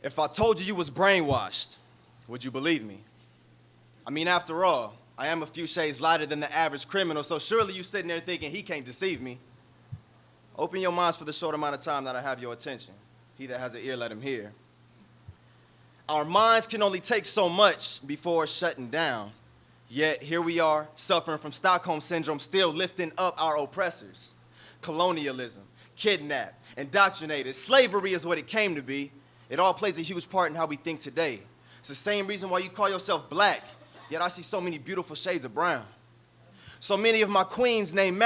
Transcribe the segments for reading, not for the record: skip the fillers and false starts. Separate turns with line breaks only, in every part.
If I told you you was brainwashed, would you believe me? I mean, after all, I am a few shades lighter than the average criminal, so surely you sitting there thinking he can't deceive me. Open your minds for the short amount of time that I have your attention. He that has an ear, let him hear. Our minds can only take so much before shutting down. Yet here we are, suffering from Stockholm Syndrome, still lifting up our oppressors. Colonialism, kidnapped, indoctrinated, slavery is what it came to be. It all plays a huge part in how we think today. It's the same reason why you call yourself black, yet I see so many beautiful shades of brown. So many of my queens named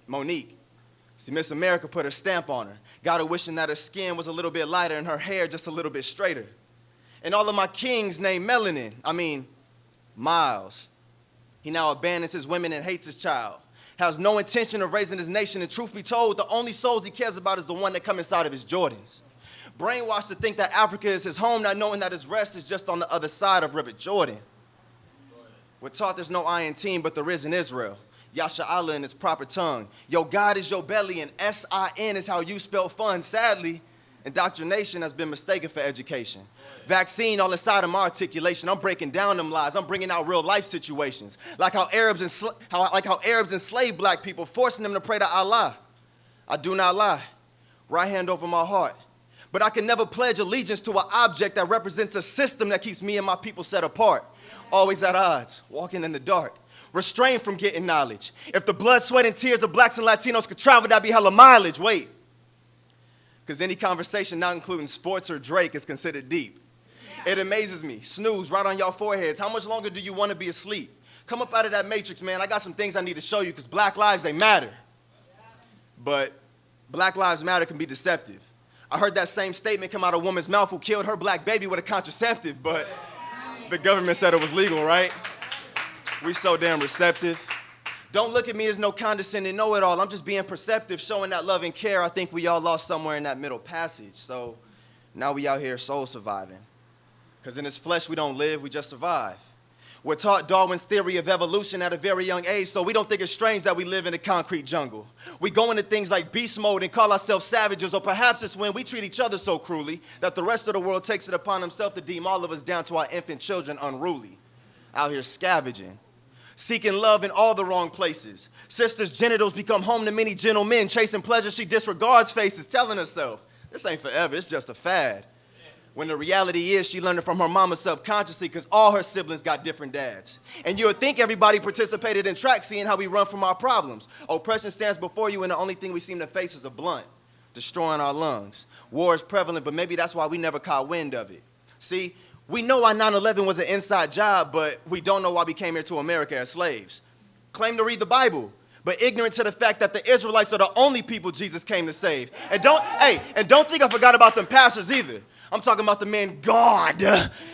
Monique. See, Miss America put her stamp on her. Got her wishing that her skin was a little bit lighter and her hair just a little bit straighter. And all of my kings named Miles. He now abandons his women and hates his child. Has no intention of raising his nation, and truth be told, the only souls he cares about is the one that come inside of his Jordans. Brainwashed to think that Africa is his home, not knowing that his rest is just on the other side of River Jordan. We're taught there's no I in team, but there is in Israel. Yashami in its proper tongue. Yo, God is your belly, and S-I-N is how you spell fun. Sadly, indoctrination has been mistaken for education. Vaccine all inside of my articulation. I'm breaking down them lies. I'm bringing out real life situations. Like how Arabs enslaved black people, forcing them to pray to Allah. I do not lie. Right hand over my heart. But I can never pledge allegiance to an object that represents a system that keeps me and my people set apart. Always at odds, walking in the dark. Restrained from getting knowledge. If the blood, sweat, and tears of blacks and Latinos could travel, that'd be hella mileage. Wait. Because any conversation not including sports or Drake is considered deep. It amazes me. Snooze right on y'all foreheads. How much longer do you want to be asleep? Come up out of that matrix, man. I got some things I need to show you because black lives, they matter. But Black Lives Matter can be deceptive. I heard that same statement come out of a woman's mouth who killed her black baby with a contraceptive, but the government said it was legal, right? We so damn receptive. Don't look at me as no condescending know-it-all. I'm just being perceptive, showing that love and care I think we all lost somewhere in that middle passage. So now we out here soul surviving. Because in this flesh we don't live, we just survive. We're taught Darwin's theory of evolution at a very young age, so we don't think it's strange that we live in a concrete jungle. We go into things like beast mode and call ourselves savages, or perhaps it's when we treat each other so cruelly that the rest of the world takes it upon himself to deem all of us down to our infant children unruly. Out here scavenging. Seeking love in all the wrong places. Sister's genitals become home to many gentlemen. Chasing pleasure, she disregards faces, telling herself, this ain't forever, it's just a fad. When the reality is she learned it from her mama subconsciously because all her siblings got different dads. And you would think everybody participated in track, seeing how we run from our problems. Oppression stands before you and the only thing we seem to face is a blunt, destroying our lungs. War is prevalent, but maybe that's why we never caught wind of it. See, we know why 9/11 was an inside job, but we don't know why we came here to America as slaves. Claim to read the Bible, but ignorant to the fact that the Israelites are the only people Jesus came to save. And don't think I forgot about them pastors either. I'm talking about the man God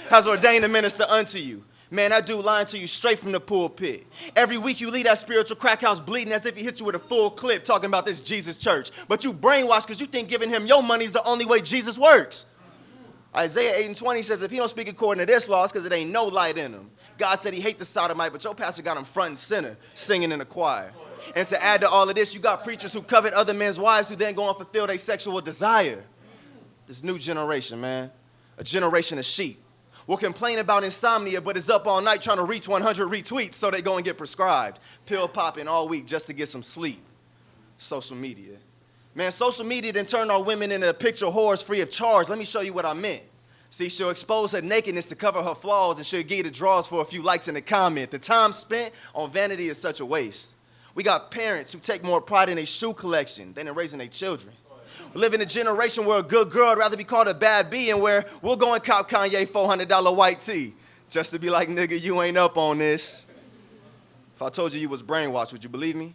has ordained a minister unto you. Man, that dude lying to you straight from the pulpit. Every week you leave that spiritual crack house bleeding as if he hit you with a full clip talking about this Jesus church. But you brainwashed because you think giving him your money is the only way Jesus works. Isaiah 8:20 says if he don't speak according to this law, it's because it ain't no light in him. God said he hates the sodomite, but your pastor got him front and center singing in the choir. And to add to all of this, you got preachers who covet other men's wives who then go and fulfill their sexual desire. This new generation, man, a generation of sheep, will complain about insomnia, but is up all night trying to reach 100 retweets so they go and get prescribed. Pill popping all week just to get some sleep. Social media. Man, social media then turned our women into picture whores free of charge. Let me show you what I meant. See, she'll expose her nakedness to cover her flaws, and she'll give you the draws for a few likes in the comment. The time spent on vanity is such a waste. We got parents who take more pride in their shoe collection than in raising their children. We live in a generation where a good girl would rather be called a bad bee, and where we'll go and cop Kanye $400 white tee just to be like, nigga, you ain't up on this. If I told you you was brainwashed, would you believe me?